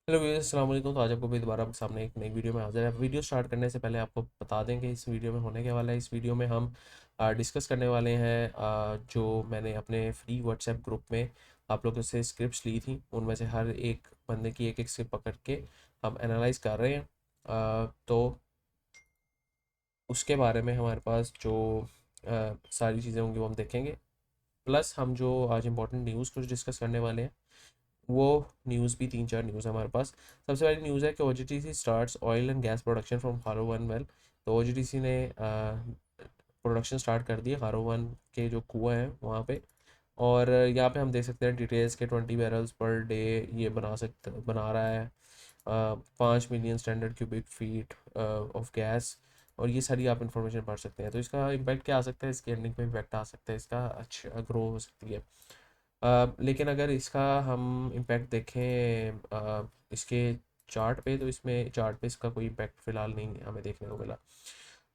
Hello viewers, अस्सलाम वालेकुम। तो आज आपको भी दोबारा आपके सामने एक नई वीडियो में हाजिर है। वीडियो स्टार्ट करने से पहले आपको बता दें कि इस वीडियो में होने के वाला है। इस वीडियो में हम डिस्कस करने वाले हैं जो मैंने अपने फ्री व्हाट्सएप ग्रुप में आप लोगों से स्क्रिप्ट्स ली थी, उनमें से हर एक बंदे की एक एक स्क्रिप्ट पकड़ के हम एनालाइज कर रहे हैं। तो उसके बारे में हमारे पास जो सारी चीज़ें होंगी वो हम देखेंगे। प्लस हम जो आज इंपॉर्टेंट न्यूज़ कुछ डिस्कस करने वाले हैं, वो न्यूज़ भी तीन चार न्यूज़ है हमारे पास। सबसे पहली न्यूज़ है कि ओजीटीसी starts oil and gas production from Kharo one well. तो ओजीटीसी ने प्रोडक्शन स्टार्ट कर दिया खारो वन के जो कुआं हैं वहाँ पे। और यहाँ पे हम देख सकते हैं डिटेल्स के 20 बैरल्स पर डे ये बना रहा है। 5 million standard cubic feet of gas. और ये सारी आप इंफॉर्मेशन पढ़ सकते हैं। तो इसका इम्पैक्ट क्या आ सकता है, इसकी अर्निंग पे इम्पैक्ट आ सकता है, इसका अच्छा ग्रो हो सकती है। लेकिन अगर इसका हम इम्पैक्ट देखें इसके चार्ट पे, तो इसमें चार्ट पे इसका कोई इम्पैक्ट फ़िलहाल नहीं हमें देखने को मिला,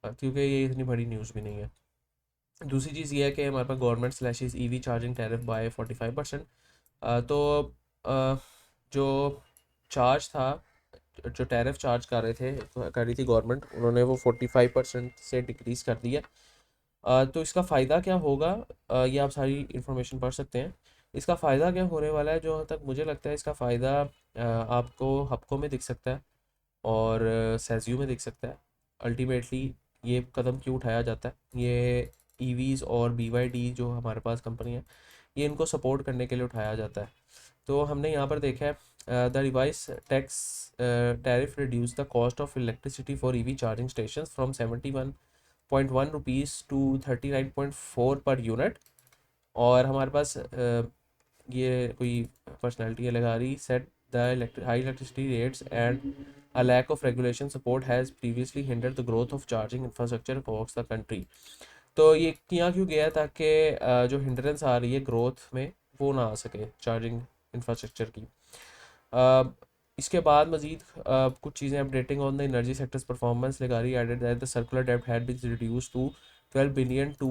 क्योंकि ये इतनी बड़ी न्यूज़ भी नहीं है। दूसरी चीज़ ये है कि हमारे पास government slashes EV charging tariff by 45%। तो अ, जो चार्ज था, जो टैरिफ चार्ज कर रहे थे, कर रही थी गवर्नमेंट, उन्होंने वो 45% से डिक्रीज़ कर दिया। तो इसका फ़ायदा क्या होगा, ये आप सारी इन्फॉर्मेशन पढ़ सकते हैं। इसका फ़ायदा क्या होने वाला है, जो तक मुझे लगता है इसका फ़ायदा आपको हपको में दिख सकता है और सेज़ियो में दिख सकता है। अल्टीमेटली ये कदम क्यों उठाया जाता है, ये ईवीज़ और बीवाईडी जो हमारे पास कंपनी है, ये इनको सपोर्ट करने के लिए उठाया जाता है। तो हमने यहाँ पर देखा है the revise tax tariff reduce the cost of electricity for EV charging station from 71.1 rupees to 39.4 per unit. और हमारे पास ये कोई पर्सनैलिटी लगा रही, set the high electricity rates and a lack of regulation support has previously hindered the growth of charging infrastructure across the country। तो ये किया क्यों गया, ताकि जो हिंड्रेंस आ रही है ग्रोथ में वो ना आ सके चार्जिंग इंफ्रास्ट्रक्चर की। अ, इसके बाद मजीद कुछ चीज़ें updating on the energy sectors performance लगा रही, एडेड दैट द सर्कुलर डेब्ट had been reduce to 12 billion to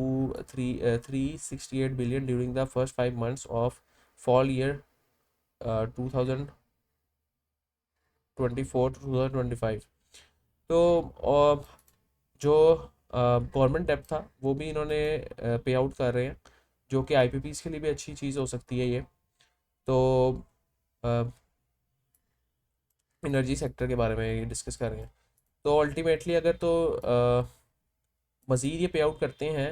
368 billion during the first 5 months of fall year 2024 to 2025। तो जो गवर्नमेंट डेब्ट था वो भी इन्होंने पे आउट कर रहे हैं, जो कि आईपीपीज के लिए भी अच्छी चीज़ हो सकती है ये। तो एनर्जी सेक्टर के बारे में ये डिस्कस कर रहे हैं। तो अल्टीमेटली अगर तो मज़ीद ये पे आउट करते हैं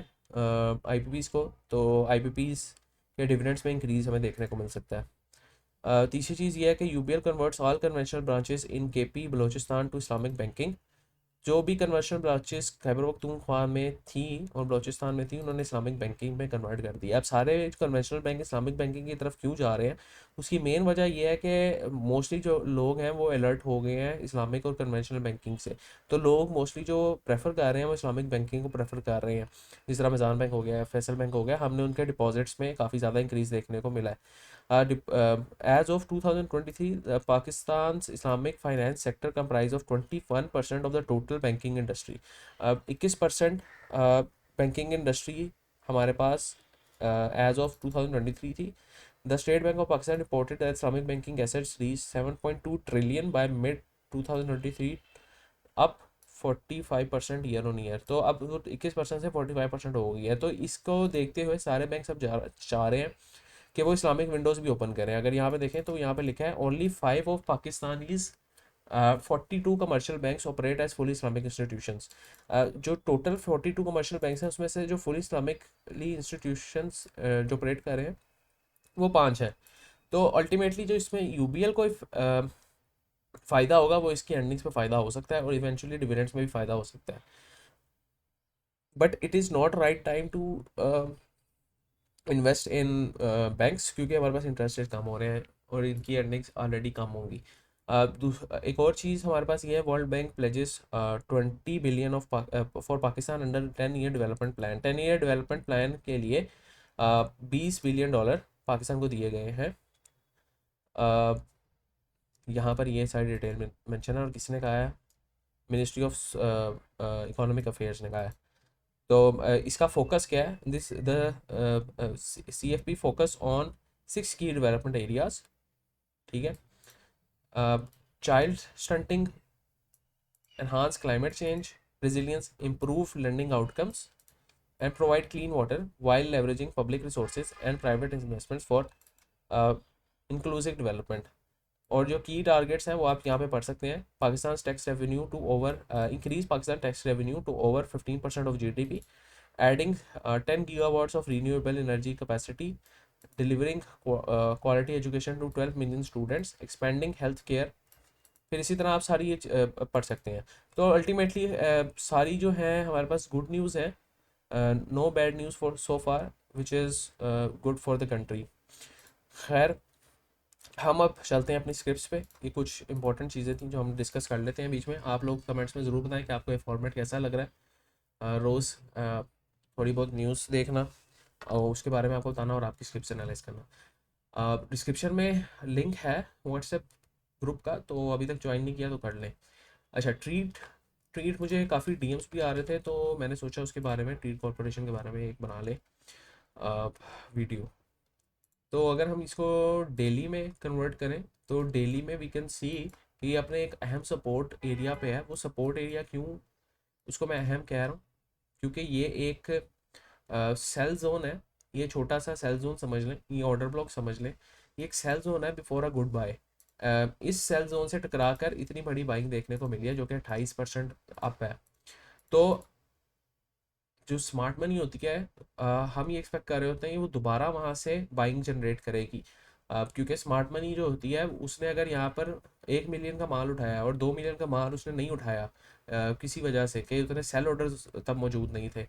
आईपीपीज को, तो आईपीपीज के डिविडेंड्स में इंक्रीज हमें देखने को मिल सकता है। तीसरी चीज़ ये है कि UBL converts all conventional branches in KP Balochistan to Islamic banking. जो भी कन्वर्शन ब्रांचेस खैबर पख्तूनख्वा में थी और बलूचिस्तान में थी, उन्होंने इस्लामिक बैंकिंग में कन्वर्ट कर दिया। अब सारे कन्वेंशनल बैंक इस्लामिक बैंकिंग की तरफ क्यों जा रहे हैं, उसकी मेन वजह यह है कि मोस्टली जो लोग हैं वो अलर्ट हो गए हैं इस्लामिक और कन्वेंशनल बैंकिंग से। तो लोग मोस्टली जो प्रेफर कर रहे हैं वो इस्लामिक बैंकिंग को प्रेफर कर रहे हैं। जिस तरह मिज़ान बैंक हो गया, फैसल बैंक हो गया, हमने उनके डिपॉजिट्स में काफ़ी ज़्यादा इंक्रीज़ देखने को मिला है। As of 2023, Pakistan's Islamic finance sector comprise of 21% of the total banking industry। 21% banking industry हमारे पास एज ऑफ 2023 थी। The state bank of Pakistan reported that Islamic banking assets reach 7.2 trillion by mid 2023, up 45% year on year. तो अब 21% से 45% हो गई है। तो इसको देखते हुए सारे बैंक सब चाह रहे हैं कि वो इस्लामिक विंडोज़ भी ओपन करें। अगर यहाँ पे देखें तो यहाँ पे लिखा है only 5 of Pakistanis 42 commercial banks operate as fully Islamic institutions. जो टोटल 42 कमर्शियल बैंक्स हैं, उसमें से जो फुली इस्लामिकली इंस्टीट्यूशंस जो ऑपरेट कर रहे हैं वो 5 हैं। तो अल्टीमेटली जो इसमें यूबीएल को फ़ायदा होगा वो इसकी अर्निंग्स पे फ़ायदा हो सकता है और इवेंचुअली डिविडेंड्स में भी फ़ायदा हो सकता है। But it is not right time to invest in banks, क्योंकि हमारे पास इंटरेस्ट रेट कम हो रहे हैं और इनकी अर्निंग्स ऑलरेडी कम होंगी। एक और चीज़ हमारे पास ये है, world bank pledges 20 billion for Pakistan under 10 year development plan. 10 year development plan के लिए 20 बिलियन डॉलर पाकिस्तान को दिए गए हैं। यहाँ पर ये सारी डिटेल में मेंशन है और किसने कहा है, मिनिस्ट्री ऑफ इकोनॉमिक अफेयर्स ने कहा है। तो इसका फोकस क्या है, this the CFP focus on 6 की डेवलपमेंट एरियाज। ठीक है। Child stunting, enhance climate change resilience, improve lending outcomes, and provide clean water while leveraging public resources and private investments for uh, inclusive development. और जो की targets हैं वो आप यहाँ पे पढ़ सकते हैं। Pakistan tax revenue to over increase Pakistan tax revenue to over 15% of GDP, adding 10 gigawatts of renewable energy capacity, delivering quality education to 12 million students, expending health care. फिर इसी तरह आप सारी ये पढ़ सकते हैं। तो अल्टीमेटली सारी जो है हमारे पास गुड न्यूज़ है, no bad news for so far which is good for the country. खैर हम अब चलते हैं अपनी स्क्रिप्ट्स पे। ये कुछ इंपॉर्टेंट चीज़ें थी जो हम डिस्कस कर लेते हैं बीच में। आप लोग कमेंट्स में ज़रूर बताएं कि आपको ये फॉर्मेट कैसा लग रहा है। रोज़ थोड़ी बहुत न्यूज़ देखना और उसके बारे में आपको बताना और आपकी स्क्रिप्ट एनालाइज करना। डिस्क्रिप्शन में लिंक है व्हाट्सएप ग्रुप का, तो अभी तक ज्वाइन नहीं किया तो कर लें। अच्छा, ट्रीट ट्रीट मुझे काफ़ी डीएम्स भी आ रहे थे, तो मैंने सोचा उसके बारे में, ट्रीट कॉरपोरेशन के बारे में एक बना ले वीडियो। तो अगर हम इसको डेली में कन्वर्ट करें तो डेली में वी कैन सी कि ये अपने एक अहम सपोर्ट एरिया पे है। वो सपोर्ट एरिया क्यों उसको मैं अहम कह रहा हूँ, क्योंकि ये एक सेल जोन है। ये छोटा सा सेल जोन समझ लें, ये ऑर्डर ब्लॉक समझ लें, ये एक सेल जोन है बिफोर अ गुड बाय। इस सेल जोन से टकरा कर इतनी बड़ी बाइंग देखने को मिली है जो कि 28% अप है। तो जो स्मार्ट मनी होती है हम ये एक्सपेक्ट कर रहे होते हैं कि वो दोबारा वहाँ से बाइंग जनरेट करेगी। क्योंकि स्मार्ट मनी जो होती है उसने अगर यहाँ पर 1 मिलियन का माल उठाया और 2 मिलियन का माल उसने नहीं उठाया किसी वजह से कि उतने सेल ऑर्डर्स तब मौजूद नहीं थे,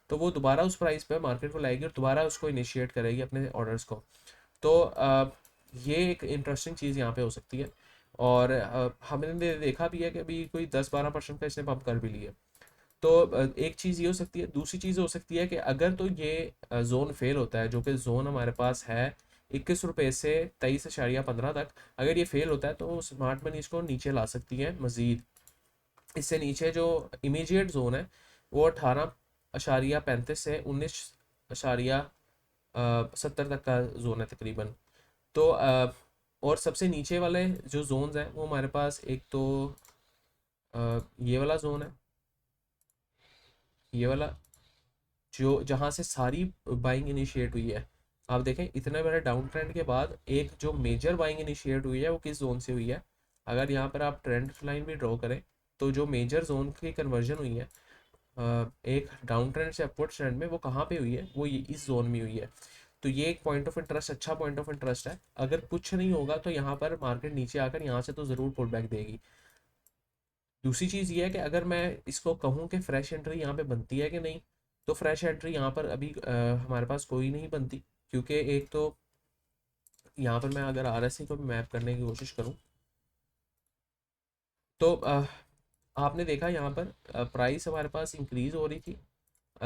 तो वो दोबारा उस प्राइस पे मार्केट को लाएगी और दोबारा उसको इनिशिएट करेगी अपने ऑर्डर्स को। तो ये एक इंटरेस्टिंग चीज़ यहाँ पे हो सकती है। और हमने देखा भी है कि अभी कोई 10-12% का इसने पंप कर भी लिया। तो एक चीज़ ये हो सकती है। दूसरी चीज़ हो सकती है कि अगर तो ये जोन फेल होता है, जो कि जोन हमारे पास है 21 रुपये से 23.15 तक, अगर ये फेल होता है तो स्मार्ट मनी इसको नीचे ला सकती है मज़ीद। इससे नीचे जो इमीडिएट जोन है वो 18.35 से 19.70 तक का जोन है तकरीबन। तो और सबसे नीचे वाले जो जोन्स हैं वो हमारे पास एक तो ये वाला जोन है, ये वाला जो जहाँ से सारी बाइंग इनिशिएट हुई है। आप देखें इतने बड़े डाउन ट्रेंड के बाद एक जो मेजर बाइंग इनिशिएट हुई है वो किस जोन से हुई है। अगर यहाँ पर आप ट्रेंड लाइन भी ड्रॉ करें तो जो मेजर जोन की कन्वर्जन हुई है एक डाउन ट्रेंड से अपवर्ड ट्रेंड में, वो कहाँ पे हुई है, वो ये इस जोन में हुई है। तो ये एक पॉइंट ऑफ इंटरेस्ट, अच्छा पॉइंट ऑफ इंटरेस्ट है। अगर कुछ नहीं होगा तो यहाँ पर मार्केट नीचे आकर यहाँ से तो ज़रूर पुल बैक देगी। दूसरी चीज़ ये है कि अगर मैं इसको कहूँ कि फ्रेश एंट्री यहाँ पे बनती है कि नहीं, तो फ्रेश एंट्री यहाँ पर अभी हमारे पास कोई नहीं बनती। क्योंकि एक तो यहाँ पर मैं अगर आरएसआई को भी मैप करने की कोशिश करूँ तो आपने देखा यहाँ पर प्राइस हमारे पास इंक्रीज हो रही थी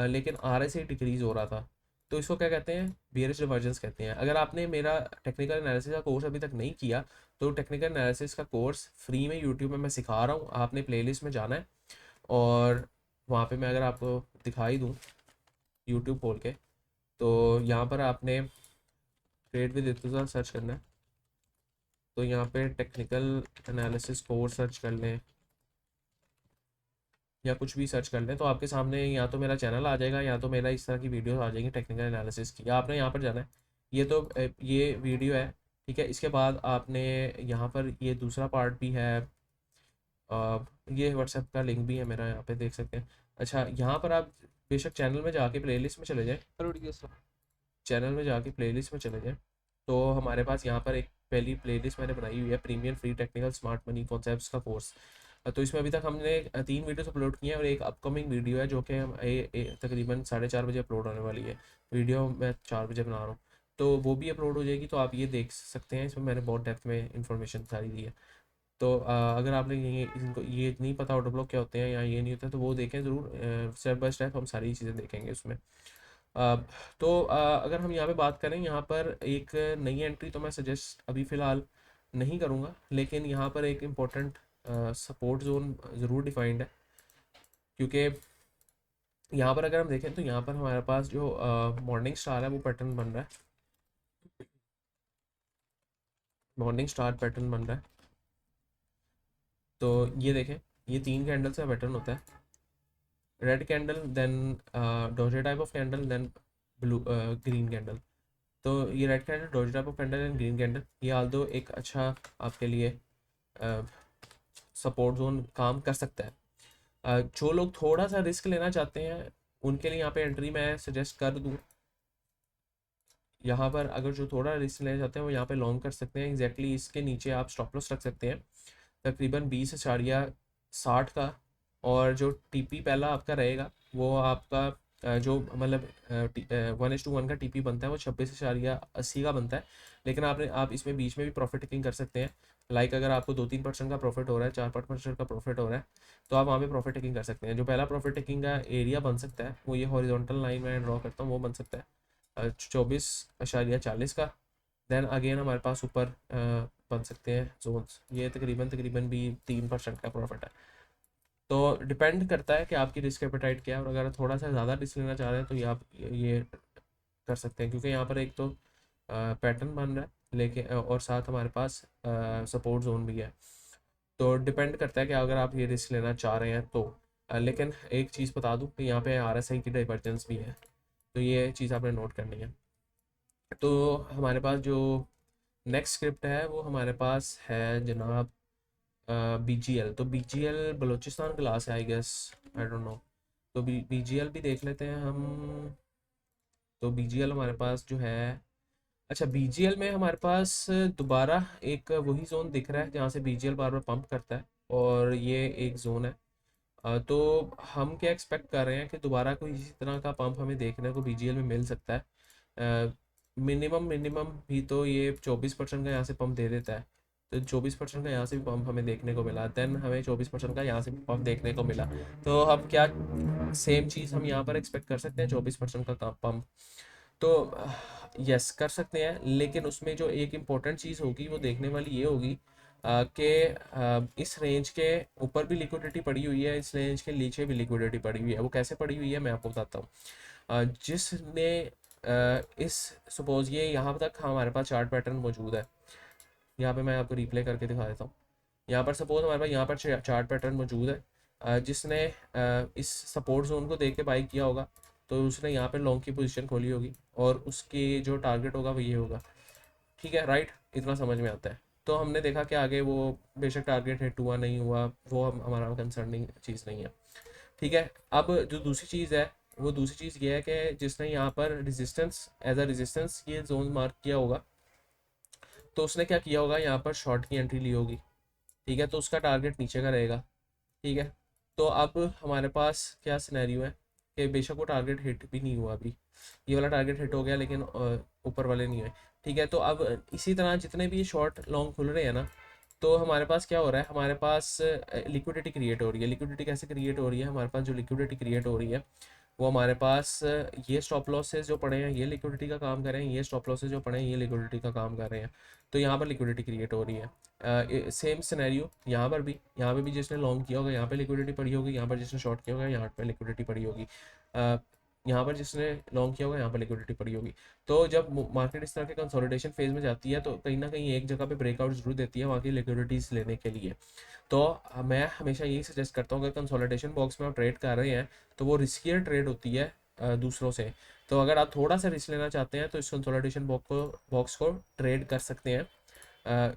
लेकिन आरएसआई डिक्रीज हो रहा था। तो इसको क्या कहते हैं, बियरिश डिवर्जेंस कहते हैं। अगर आपने मेरा टेक्निकल एनालिसिस का कोर्स अभी तक नहीं किया तो टेक्निकल एनालिसिस का कोर्स फ्री में यूट्यूब में मैं सिखा रहा हूँ, आपने प्लेलिस्ट में जाना है और वहाँ पे मैं अगर आपको दिखाई दूँ यूट्यूब खोल के, तो यहाँ पर आपने ट्रेड विद इत्तेज़ाल सर्च करना है। तो यहाँ पे टेक्निकल एनालिसिस कोर्स सर्च कर लें या कुछ भी सर्च कर लें तो आपके सामने या तो मेरा चैनल आ जाएगा या तो मेरा इस तरह की वीडियोस आ जाएंगी टेक्निकल एनालिसिस की। आपने यहाँ पर जाना है, ये तो ये वीडियो है, ठीक है। इसके बाद आपने यहाँ पर ये दूसरा पार्ट भी है, ये व्हाट्सएप का लिंक भी है मेरा, यहाँ पे देख सकते हैं। अच्छा, यहाँ पर आप बेशक चैनल में जाके प्लेलिस्ट में चले जाएँ, चैनल में जाके प्लेलिस्ट में चले जाएँ तो हमारे पास यहाँ पर एक पहली प्लेलिस्ट मैंने बनाई हुई है, premium free technical smart money concepts का कोर्स। तो इसमें अभी तक हमने 3 वीडियोस अपलोड किए हैं और एक अपकमिंग वीडियो है जो कि हम तकरीबन 4:30 बजे अपलोड होने वाली है। वीडियो मैं 4 बजे बना रहा हूँ, तो वो भी अपलोड हो जाएगी, तो आप ये देख सकते हैं। इसमें मैंने बहुत डेप्थ में इंफॉर्मेशन सारी दी है। तो अगर आपने ये इनको ये नहीं पता ऑटो ब्लॉक क्या होते हैं या ये नहीं होता तो वो देखें ज़रूर, स्टेप बाय स्टेप हम सारी चीज़ें देखेंगे उसमें। अ, तो अगर हम यहाँ पे बात करें, यहाँ पर एक नई एंट्री तो मैं सजेस्ट अभी फ़िलहाल नहीं करूँगा, लेकिन यहाँ पर एक इम्पोर्टेंट सपोर्ट जोन ज़रूर डिफाइंड है। क्योंकि यहाँ पर अगर हम देखें तो यहाँ पर हमारे पास जो मॉर्निंग स्टार है वो पैटर्न बन रहा है, मॉर्निंग स्टार पैटर्न बन रहा है। तो ये देखें, ये 3 कैंडल्स का पैटर्न होता है, red candle, then doji type of candle, then blue green candle. तो ये red candle, doji type of candle and green candle, ये आल्दो एक अच्छा आपके लिए सपोर्ट जोन काम कर सकता है। जो लोग थोड़ा सा रिस्क लेना चाहते हैं उनके लिए यहाँ पे एंट्री मैं सजेस्ट कर दूँ। यहाँ पर अगर जो थोड़ा रिस्क लेना चाहते हैं वो यहाँ पे लॉन्ग कर सकते हैं। एग्जैक्टली इसके नीचे आप स्टॉप लॉस रख सकते हैं तकरीबन 20.60 का। और जो टीपी पहला आपका रहेगा वो आपका जो मतलब 1:1 का टीपी बनता है वो 26.80 का बनता है। लेकिन आप इसमें बीच में भी प्रॉफिट टेकिंग कर सकते हैं। लाइक अगर आपको 2-3% का प्रॉफिट हो रहा है, 4-5% का प्रॉफिट हो रहा है, तो आप वहाँ पे प्रॉफिट टेकिंग कर सकते हैं। जो पहला प्रॉफिट टेकिंग का एरिया बन सकता है वो ये हॉरिजॉन्टल लाइन में ड्रॉ करता हूँ, वो बन सकता है 24.40 का। देन अगेन हमारे पास ऊपर बन सकते हैं जोन्स, ये तकरीबन तकरीबन भी 3% का प्रॉफिट है। तो डिपेंड करता है कि आपकी रिस्क एपेटाइट क्या है, और अगर थोड़ा सा ज़्यादा रिस्क लेना चाह रहे हैं तो ये आप ये कर सकते हैं, क्योंकि यहाँ पर एक तो पैटर्न बन रहा है लेकिन और साथ हमारे पास सपोर्ट जोन भी है। तो डिपेंड करता है कि अगर आप ये रिस्क लेना चाह रहे हैं तो लेकिन एक चीज़ बता दूँ कि यहाँ पे RSI की डाइवर्जेंस भी है, तो ये चीज़ आपने नोट करनी है। तो हमारे पास जो नेक्स्ट स्क्रिप्ट है वो हमारे पास है जनाब BGL। तो BGL बलूचिस्तान क्लास है I guess, I don't know. तो BGL भी देख लेते हैं हम। तो BGL हमारे पास जो है, अच्छा BGL में हमारे पास दोबारा एक वही जोन दिख रहा है जहाँ से BGL बार बार पंप करता है, और ये एक जोन है। तो हम क्या एक्सपेक्ट कर रहे हैं कि दोबारा कोई इसी तरह का पंप हमें देखने को BGL में मिल सकता है। मिनिमम मिनिमम भी तो ये 24% का यहाँ से पंप दे देता है। तो 24% का यहाँ से भी पंप हमें देखने को मिला, देन हमें 24% का यहाँ से भी पंप देखने को मिला। तो हम क्या सेम चीज़ हम यहाँ पर एक्सपेक्ट कर सकते हैं, 24% का पंप। तो यस कर सकते हैं, लेकिन उसमें जो एक इम्पोर्टेंट चीज़ होगी वो देखने वाली ये होगी कि इस रेंज के ऊपर भी लिक्विडिटी पड़ी हुई है, इस रेंज के नीचे भी लिक्विडिटी पड़ी हुई है। वो कैसे पड़ी हुई है मैं आपको बताता हूँ। जिसने इस सपोज ये यहाँ तक हमारे पास चार्ट पैटर्न मौजूद है, यहाँ पे मैं आपको रिप्ले करके दिखा देता हूँ। यहाँ पर सपोज हमारे पास यहाँ पर चार्ट पैटर्न मौजूद है। जिसने इस सपोर्ट जोन को देख के बाई किया होगा तो उसने यहाँ पर लॉन्ग की पोजीशन खोली होगी, और उसकी जो टारगेट होगा वो ये होगा। ठीक है, राइट, इतना समझ में आता है। तो हमने देखा कि आगे वो बेशक टारगेट हिट हुआ नहीं हुआ, वो हमारा कंसर्निंग चीज़ नहीं है। ठीक है, अब जो दूसरी चीज़ है वो दूसरी चीज़ ये है कि जिसने यहाँ पर रेजिस्टेंस एज अ रेजिस्टेंस ये जोन मार्क किया होगा, तो उसने क्या किया होगा, यहाँ पर शॉर्ट की एंट्री ली होगी। ठीक है, तो उसका टारगेट नीचे का रहेगा। ठीक है, तो अब हमारे पास क्या सिनेरियो है कि बेशक वो टारगेट हिट भी नहीं हुआ, अभी ये वाला टारगेट हिट हो गया लेकिन ऊपर वाले नहीं हुए। ठीक है, तो अब इसी तरह जितने भी शॉर्ट लॉन्ग खुल रहे हैं ना, तो हमारे पास क्या हो रहा है, हमारे पास लिक्विडिटी क्रिएट हो रही है। लिक्विडिटी कैसे क्रिएट हो रही है, हमारे पास जो लिक्विडिटी क्रिएट हो रही है वो हमारे पास ये स्टॉप लॉसेस जो पड़े हैं ये लिक्विडिटी का काम कर रहे हैं, ये स्टॉप लॉसेस जो पड़े हैं ये लिक्विडिटी का काम कर रहे हैं। तो यहाँ पर लिक्विडिटी क्रिएट हो रही है। सेम सिनेरियो यहाँ पे भी जिसने लॉन्ग किया होगा यहाँ पे लिक्विडिटी पड़ी होगी, यहाँ पर जिसने शॉर्ट किया होगा यहाँ पे लिक्विडिटी पड़ी होगी, यहाँ पर जिसने लॉन्ग किया होगा यहाँ पर लिक्विडिटी पड़ी होगी। तो जब मार्केट इस तरह के कंसोलिडेशन फेज में जाती है तो कहीं ना कहीं एक जगह पे ब्रेकआउट जरूर देती है वहाँ की लिक्विडिटीज लेने के लिए। तो मैं हमेशा यही सजेस्ट करता हूँ, अगर कंसोलिडेशन बॉक्स में आप ट्रेड कर रहे हैं तो वो रिस्कियर ट्रेड होती है दूसरों से। तो अगर आप थोड़ा सा रिस्क लेना चाहते हैं तो इस कंसोलिडेशन बॉक्स को ट्रेड कर सकते हैं।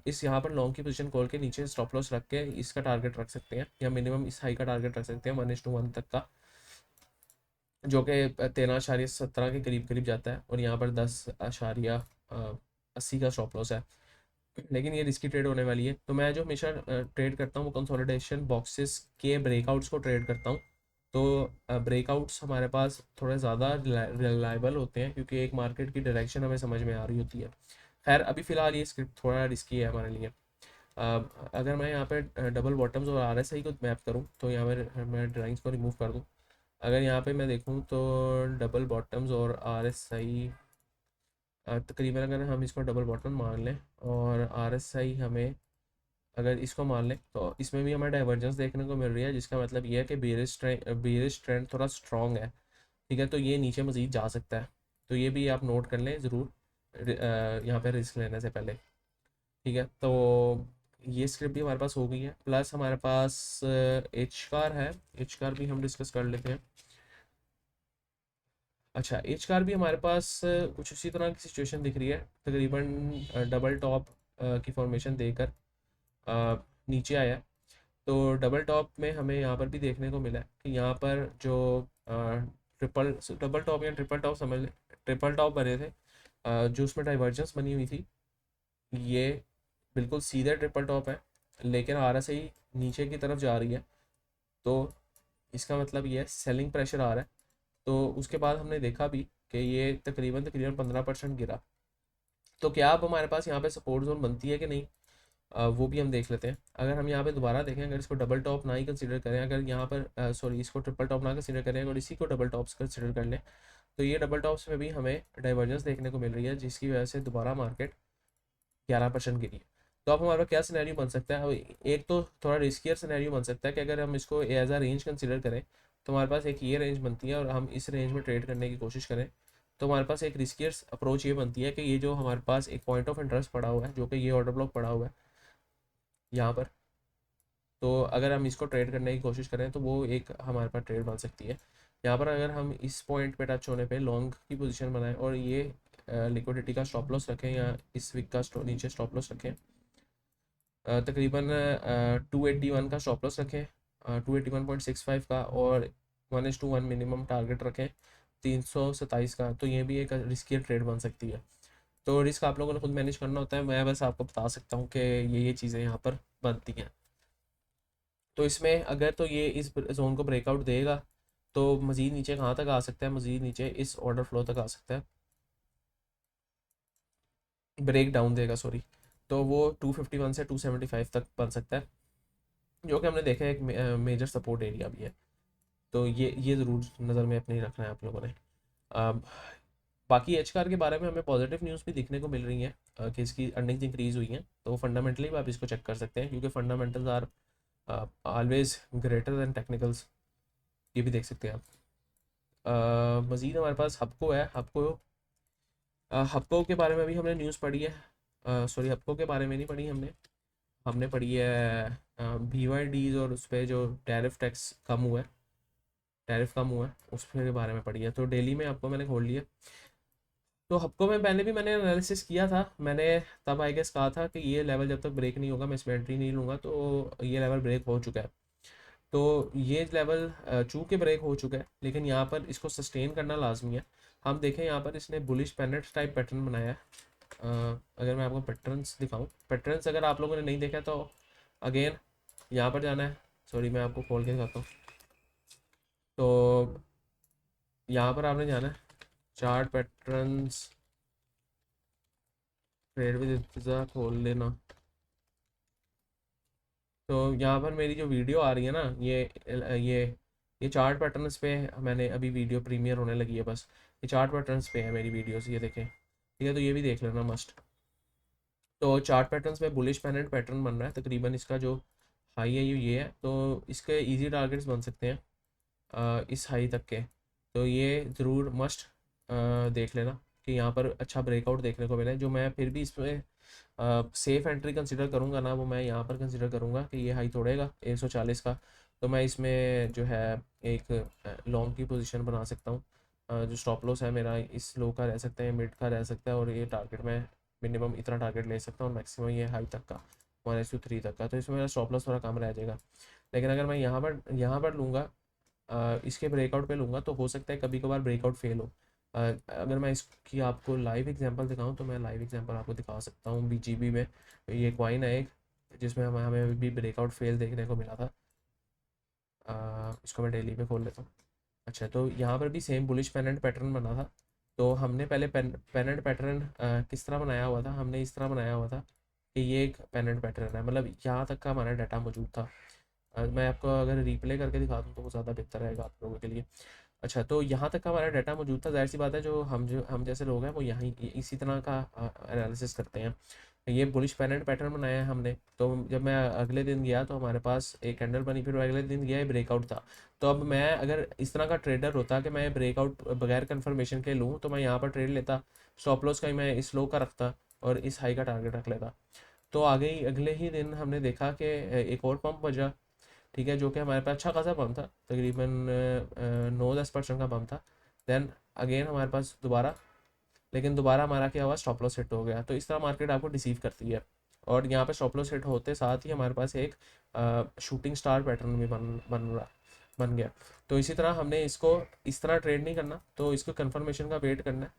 इस यहाँ पर लॉन्ग की पोजीशन खोल के नीचे स्टॉप लॉस रख के इसका टारगेट रख सकते हैं, या मिनिमम इस हाई का टारगेट रख सकते हैं 1:1 तक का, जो कि 13.17 के करीब करीब जाता है, और यहाँ पर 10.80 का स्टॉप लॉस है। लेकिन ये रिस्की ट्रेड होने वाली है, तो मैं जो हमेशा ट्रेड करता हूँ वो कंसोलिडेशन बॉक्सेस के ब्रेकआउट्स को ट्रेड करता हूँ। तो ब्रेकआउट्स हमारे पास थोड़े ज़्यादा रिलायबल होते हैं क्योंकि एक मार्केट की डायरेक्शन हमें समझ में आ रही होती है। खैर अभी फ़िलहाल ये स्क्रिप्ट थोड़ा रिस्की है हमारे लिए। अगर मैं यहाँ पे डबल बॉटम्स और RSI को मैप करूँ तो यहाँ पर मैं ड्राइंग्स को रिमूव कर दूँ। अगर यहाँ पे मैं देखूँ तो डबल बॉटम्स और RSI तकरीबन, अगर हम इसको डबल बॉटम मान लें और RSI हमें अगर इसको मान लें तो इसमें भी हमें डाइवर्जेंस देखने को मिल रही है, जिसका मतलब ये है कि बेरिश ट्रेंड थोड़ा स्ट्रॉन्ग है। ठीक है, तो ये नीचे मज़ीद जा सकता है। तो ये भी आप नोट कर लें ज़रूर यहाँ पे रिस्क लेने से पहले। ठीक है, तो ये स्क्रिप्ट भी हमारे पास हो गई है, प्लस हमारे पास एच कार है। एच कार भी हम डिस्कस कर लेते हैं। अच्छा, एच कार भी हमारे पास कुछ उसी तरह की सिचुएशन दिख रही है, तकरीबन डबल टॉप की फॉर्मेशन देकर नीचे आया है। तो डबल टॉप में हमें यहाँ पर भी देखने को मिला है कि यहाँ पर जो ट्रिपल डबल टॉप या ट्रिपल टॉप समझ लें, ट्रिपल टॉप बने थे, जो उसमें डाइवर्जेंस बनी हुई थी, ये बिल्कुल सीधे ट्रिपल टॉप है, लेकिन RSI नीचे की तरफ जा रही है। तो इसका मतलब ये है सेलिंग प्रेशर आ रहा है। तो उसके बाद हमने देखा भी कि ये तकरीबन तकरीबन 15% गिरा। तो क्या अब हमारे पास यहाँ पे सपोर्ट जोन बनती है कि नहीं, वो भी हम देख लेते हैं। अगर हम यहाँ पे दोबारा देखें, अगर इसको डबल टॉप ना ही कंसीडर करें, अगर यहाँ पर सॉरी इसको ट्रिपल टॉप ना कंसीडर करें और इसी को डबल टॉप्स कंसीडर कर लें, तो ये डबल टॉप्स में भी हमें डाइवर्जेंस देखने को मिल रही है, जिसकी वजह से दोबारा मार्केट 11% गिरी है। तो अब हमारा क्या सिनेरियो बन सकता है, अब एक तो थोड़ा रिस्कियर सिनेरियो बन सकता है कि अगर हम इसको एज अ रेंज कंसिडर करें, तो हमारे पास एक ये रेंज बनती है और हम इस रेंज में ट्रेड करने की कोशिश करें, तो हमारे पास एक रिस्कियर अप्रोच ये बनती है कि ये जो हमारे पास एक पॉइंट ऑफ इंटरेस्ट पड़ा हुआ है, जो कि ये ऑर्डर ब्लॉक पड़ा हुआ है यहाँ पर, तो अगर हम इसको ट्रेड करने की कोशिश करें तो वो एक हमारे पास ट्रेड बन सकती है। यहाँ पर अगर हम इस पॉइंट पे टच होने पे लॉन्ग की पोजीशन बनाएं और ये लिक्विडिटी का स्टॉप लॉस रखें या इस वीक का नीचे स्टॉप लॉस रखें, तकरीबन 281 का स्टॉप लॉस रखें, 281.65 का, और 1:1 मिनिमम टारगेट रखें 327 का, तो ये भी एक रिस्की ट्रेड बन सकती है। तो रिस्क आप लोगों ने खुद मैनेज करना होता है, मैं बस आपको बता सकता हूँ कि ये चीज़ें यहाँ पर बनती हैं। तो इसमें अगर तो ये इस जोन को ब्रेकआउट देगा तो मज़ीद नीचे कहाँ तक आ सकता है, मज़ीद नीचे इस ऑर्डर फ्लो तक आ सकता है, ब्रेक डाउन देगा सॉरी, तो वो 251 से 275 तक बन सकता है, जो कि हमने देखा है एक मेजर सपोर्ट एरिया भी है। तो ये ज़रूर नज़र में अपने रखना है आप लोगों ने। अब बाकी एच कार के बारे में हमें पॉजिटिव न्यूज़ भी देखने को मिल रही हैं कि इसकी अर्निंग्स इंक्रीज़ हुई हैं, तो फंडामेंटली भी आप इसको चेक कर सकते हैं, क्योंकि fundamentals are always greater than technicals, ये भी देख सकते हैं आप। मज़ीद हमारे पास हपको है। हपको के बारे में भी हमने न्यूज़ पढ़ी है, सॉरी हपको के बारे में नहीं पढ़ी हमने, हमने पढ़ी है BYDs और उस पर जो टैरिफ कम हुआ है उसके बारे में पढ़ी है। तो डेली में आपको मैंने खोल लिया, तो हफ्तों में पहले भी मैंने एनालिसिस किया था, मैंने तब आई गेस कहा था कि ये लेवल जब तक ब्रेक नहीं होगा मैं इसमें एंट्री नहीं लूँगा, तो ये लेवल ब्रेक हो चुका है। तो ये लेवल चूँकि ब्रेक हो चुका है, लेकिन यहाँ पर इसको सस्टेन करना लाजमी है। हम देखें यहाँ पर इसने बुलिश पेनेट टाइप पैटर्न बनाया है। अगर मैं आपको पैटर्न्स दिखाऊँ, पैटर्न्स अगर आप लोगों ने नहीं देखा तो अगेन यहाँ पर जाना है, सॉरी मैं आपको खोल के दिखाता हूँ। तो यहाँ पर आपने जाना है चार्ट पैटर्न्स, ट्रेड विद इर्तिज़ा खोल लेना। तो यहाँ पर मेरी जो वीडियो आ रही है ना, ये चार्ट पैटर्न्स पे मैंने अभी वीडियो प्रीमियर होने लगी है, बस ये चार्ट पैटर्न्स पे है मेरी वीडियोस, ये देखें ठीक है, तो ये भी देख लेना मस्ट। तो चार्ट पैटर्न्स पे बुलिश पेनेंट पैटर्न बन रहा है, तकरीबन इसका जो हाई है ये है, तो इसके इजी टारगेट्स बन सकते हैं इस हाई तक के। तो ये ज़रूर मस्ट देख लेना कि यहाँ पर अच्छा ब्रेकआउट देखने को मिला है। जो मैं फिर भी इसमें सेफ एंट्री कंसिडर करूँगा ना, वो मैं यहाँ पर कंसिडर करूँगा कि ये हाई तोड़ेगा 140 का, तो मैं इसमें जो है एक लॉन्ग की पोजीशन बना सकता हूँ। जो स्टॉप लॉस है मेरा इस लो का रह सकता है, मिड का रह सकता है, और ये टारगेट मैं मिनिमम इतना टारगेट ले सकता हूँ, और मैक्सिमम ये हाई तक का 1:3 तक का, तो इसमें मेरा स्टॉप लॉस थोड़ा कम रह जाएगा। लेकिन अगर मैं यहाँ पर लूँगा, इसके ब्रेकआउट पे लूँगा, तो हो सकता है कभी कभार ब्रेकआउट फेल हो। अगर मैं इसकी आपको लाइव एग्जांपल दिखाऊं, तो मैं लाइव एग्जांपल आपको दिखा सकता हूँ BGB में। ये कॉइन है एक, जिसमें हमें अभी भी ब्रेकआउट फेल देखने को मिला था। इसको मैं डेली पे खोल लेता हूँ। अच्छा, तो यहाँ पर भी सेम बुलिश पेनेंट पैटर्न बना था। तो हमने पहले पेनेंट पैटर्न किस तरह बनाया हुआ था, हमने इस तरह बनाया हुआ था कि ये एक पेनेंट पैटर्न है, मतलब यहाँ तक का हमारा डाटा मौजूद था। मैं आपको अगर रिप्ले करके दिखा दूँ तो वो ज़्यादा बेहतर रहेगा आप लोगों के लिए। अच्छा, तो यहाँ तक का हमारा डाटा मौजूद था, ज़ाहिर सी बात है जो हम जैसे लोग हैं वो यहाँ इसी तरह का एनालिसिस करते हैं। ये बुलिश पेनेंट पैटर्न बनाया है हमने, तो जब मैं अगले दिन गया तो हमारे पास एक कैंडल बनी, फिर अगले दिन गया ये ब्रेकआउट था। तो अब मैं अगर इस तरह का ट्रेडर होता कि मैं ब्रेकआउट बगैर कंफर्मेशन के लूँ, तो मैं यहाँ पर ट्रेड लेता, स्टॉप लॉस का ही मैं इस लो का रखता और इस हाई का टारगेट रख लेता। तो आगे ही अगले ही दिन हमने देखा कि एक और पंप बजा, ठीक है, जो कि हमारे पास अच्छा खासा पंप था, तकरीबन 9-10% का पंप था। देन अगेन हमारे पास दोबारा, लेकिन दोबारा हमारा क्या हुआ, स्टॉप लॉस हिट हो गया। तो इस तरह मार्केट आपको डिसीव करती है। और यहाँ पे स्टॉप लॉस हिट होते साथ ही हमारे पास एक शूटिंग स्टार पैटर्न भी बन गया। तो इसी तरह हमने इसको इस तरह ट्रेड नहीं करना, तो इसको कंफर्मेशन का वेट करना है,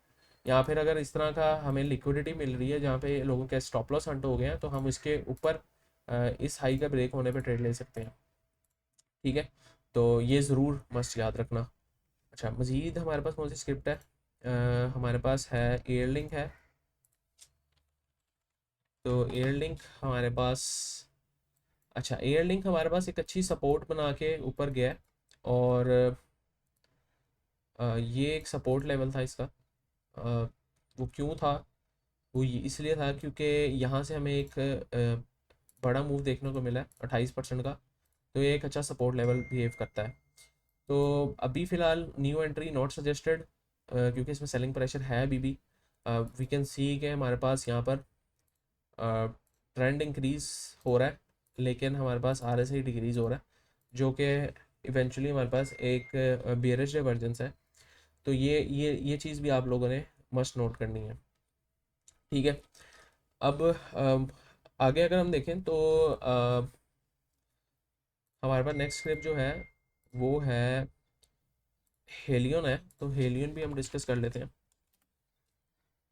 या फिर अगर इस तरह का हमें लिक्विडिटी मिल रही है जहाँ पे लोगों के स्टॉप लॉस हंट हो गए हैं, तो हम इसके ऊपर इस हाई का ब्रेक होने पे ट्रेड ले सकते हैं, ठीक है। तो ये ज़रूर मस्ट याद रखना। अच्छा, मज़ीद हमारे पास कौन सी स्क्रिप्ट है, हमारे पास है एयरलिंक है। तो एयरलिंक हमारे पास, अच्छा एयरलिंक हमारे पास एक अच्छी सपोर्ट बना के ऊपर गया है। और ये एक सपोर्ट लेवल था इसका। वो क्यों था, वो इसलिए था क्योंकि यहाँ से हमें एक बड़ा मूव देखने को मिला है 28% का। तो ये एक अच्छा सपोर्ट लेवल बिहेव करता है। तो अभी फ़िलहाल न्यू एंट्री नॉट सजेस्टेड, क्योंकि इसमें सेलिंग प्रेशर है अभी भी। वी कैन सी कि हमारे पास यहाँ पर ट्रेंड इंक्रीज हो रहा है, लेकिन हमारे पास RSI डिक्रीज हो रहा है, जो कि इवेंचुअली हमारे पास एक बेयरिश डाइवर्जेंस है। तो ये चीज़ भी आप लोगों ने मस्ट नोट करनी है, ठीक है। अब आगे अगर हम देखें तो हमारे पास नेक्स्ट स्क्रिप्ट जो है वो है हेलियन है। तो हेलियन भी हम डिस्कस कर लेते हैं।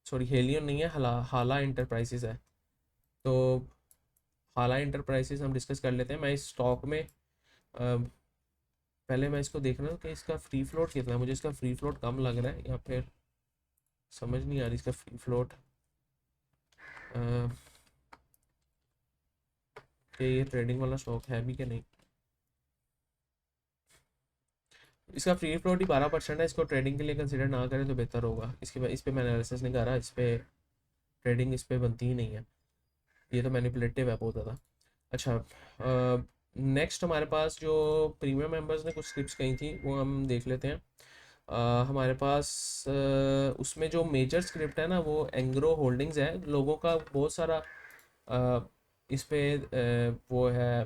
सॉरी, हेलियन नहीं है, हाला इंटरप्राइजेस है। तो हाला इंटरप्राइजेस हम डिस्कस कर लेते हैं। मैं इस स्टॉक में पहले मैं इसको देख रहा हूँ कि इसका फ्री फ्लोट कितना है। मुझे इसका फ्री फ्लोट कम लग रहा है, या फिर समझ नहीं आ रही इसका फ्री फ्लोट कि ये ट्रेडिंग वाला स्टॉक है भी कि नहीं। इसका फ्री फ्लोट ही 12% है। इसको ट्रेडिंग के लिए कंसिडर ना करें तो बेहतर होगा। इस पर मैं एनालिसिस नहीं कर रहा, इस पर ट्रेडिंग इस पर बनती ही नहीं है। ये तो मैनिपुलेटिव है बहुत ज़्यादा। अच्छा, नेक्स्ट हमारे पास जो प्रीमियम मेंबर्स ने कुछ स्क्रिप्ट्स कही थी वो हम देख लेते हैं। हमारे पास उसमें जो मेजर स्क्रिप्ट है ना वो एंग्रो होल्डिंग्स है। लोगों का बहुत सारा इस पे वो है,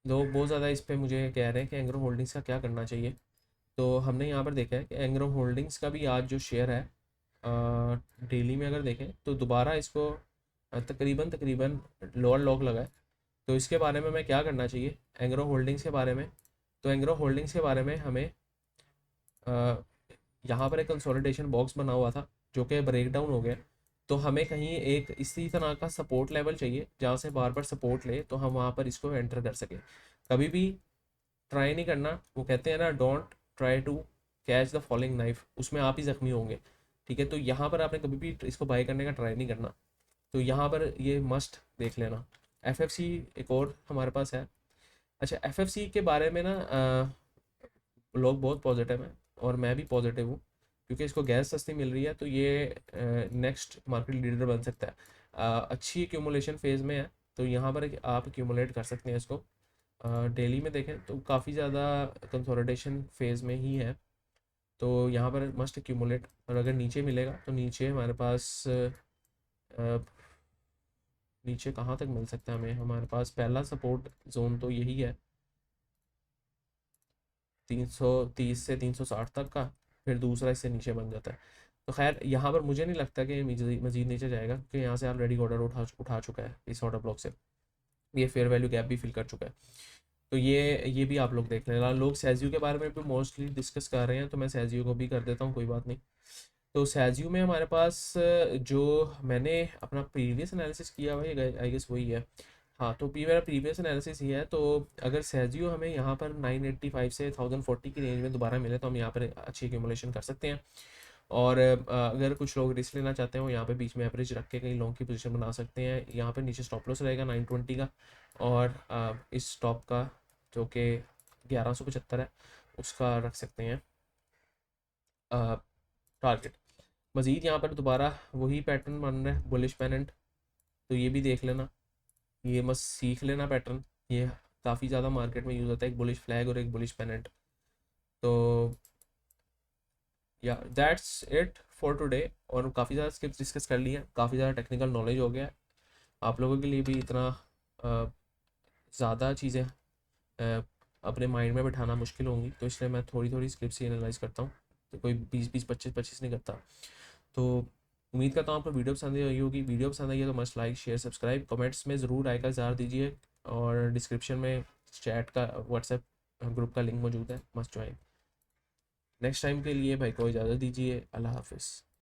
लोग बहुत ज़्यादा इस पे मुझे कह रहे हैं कि एंग्रो होल्डिंग्स का क्या करना चाहिए। तो हमने यहाँ पर देखा है कि एंग्रो होल्डिंग्स का भी आज जो शेयर है डेली में अगर देखें तो दोबारा इसको तकरीबन तकरीबन लोअर लॉक लगा है। तो इसके बारे में मैं क्या करना चाहिए एंग्रो होल्डिंग्स के बारे में। तो एंग्रो होल्डिंग्स के बारे में हमें यहाँ पर एक कंसोलिडेशन बॉक्स बना हुआ था जो कि ब्रेक डाउन हो गया। तो हमें कहीं एक इसी तरह का सपोर्ट लेवल चाहिए जहाँ से बार बार सपोर्ट ले, तो हम वहाँ पर इसको एंटर कर सकें। कभी भी ट्राई नहीं करना, वो कहते हैं ना, don't try to catch the falling knife, उसमें आप ही ज़ख्मी होंगे, ठीक है। तो यहाँ पर आपने कभी भी इसको बाय करने का ट्राई नहीं करना। तो यहाँ पर ये मस्ट देख लेना। FFC एक और हमारे पास है। अच्छा, FFC के बारे में ना लोग बहुत पॉजिटिव हैं और मैं भी पॉजिटिव हूँ, क्योंकि इसको गैस सस्ती मिल रही है। तो ये नेक्स्ट मार्केट लीडर बन सकता है। अच्छी एक्यूमुलेशन फेज़ में है, तो यहाँ पर आप एक्यूमुलेट कर सकते हैं इसको। डेली में देखें तो काफ़ी ज़्यादा कंसोलिडेशन फेज़ में ही है, तो यहाँ पर मस्ट एक्यूमुलेट। और अगर नीचे मिलेगा तो नीचे हमारे पास नीचे कहाँ तक मिल सकता है हमें, हमारे पास पहला सपोर्ट जोन तो यही है 330 से 360 तक का। फिर दूसरा इससे नीचे बन जाता है। तो खैर यहाँ पर मुझे नहीं लगता कि मज़ीद नीचे जाएगा, क्योंकि यहाँ से ऑलरेडी ऑर्डर उठा चुका है इस ऑर्डर ब्लॉक से। ये फेयर वैल्यू गैप भी फिल कर चुका है। तो ये भी आप लोग देख लेना। लोग सैजियो के बारे में भी मोस्टली डिस्कस कर रहे हैं, तो मैं सैजियो को भी कर देता हूँ, कोई बात नहीं। तो सैजियो में हमारे पास जो मैंने अपना प्रीवियस एनालिसिस किया हुआ है, आई गेस वही है। हाँ, तो मेरा प्रीवियस एनालिसिस ही है। तो अगर सैजियो हमें यहाँ पर 985 से 1040 की रेंज में दोबारा मिले तो हम यहाँ पर अच्छी एक्यूमुलेशन कर सकते हैं। और अगर कुछ लोग रिस्क लेना चाहते हैं वो यहाँ पे बीच में एवरेज रख के कहीं लॉन्ग की पोजीशन बना सकते हैं। यहाँ पे नीचे स्टॉप लॉस रहेगा 920 का, और इस स्टॉप का जो कि 1175 है उसका रख सकते हैं टारगेट। मज़ीद यहाँ पर दोबारा वही पैटर्न बन रहा है, बुलिश पेनेंट। तो ये भी देख लेना, ये मस्त सीख लेना पैटर्न। ये काफ़ी ज़्यादा मार्केट में यूज़ होता है, एक बुलिश फ्लैग और एक बुलिश पेनेंट। तो या दैट्स इट फॉर टुडे, और काफ़ी ज़्यादा स्क्रिप्ट डिस्कस कर लिए हैं, काफ़ी ज़्यादा टेक्निकल नॉलेज हो गया है। आप लोगों के लिए भी इतना ज़्यादा चीज़ें अपने माइंड में बिठाना मुश्किल होंगी, तो इसलिए मैं थोड़ी थोड़ी स्क्रिप्ट ही एनालाइज करता हूँ, तो कोई 20-20, 25-25 नहीं करता। तो उम्मीद करता हूँ आपको वीडियो पसंद आई होगी। वीडियो पसंद आई है तो must like share subscribe, comments में ज़रूर राय का इज़हार दीजिए, और डिस्क्रिप्शन में चैट का व्हाट्सएप ग्रुप का लिंक मौजूद है, मस्ट ज्वाइन। नेक्स्ट टाइम के लिए भाई को इजाज़त दीजिए। अल्लाह हाफिज़।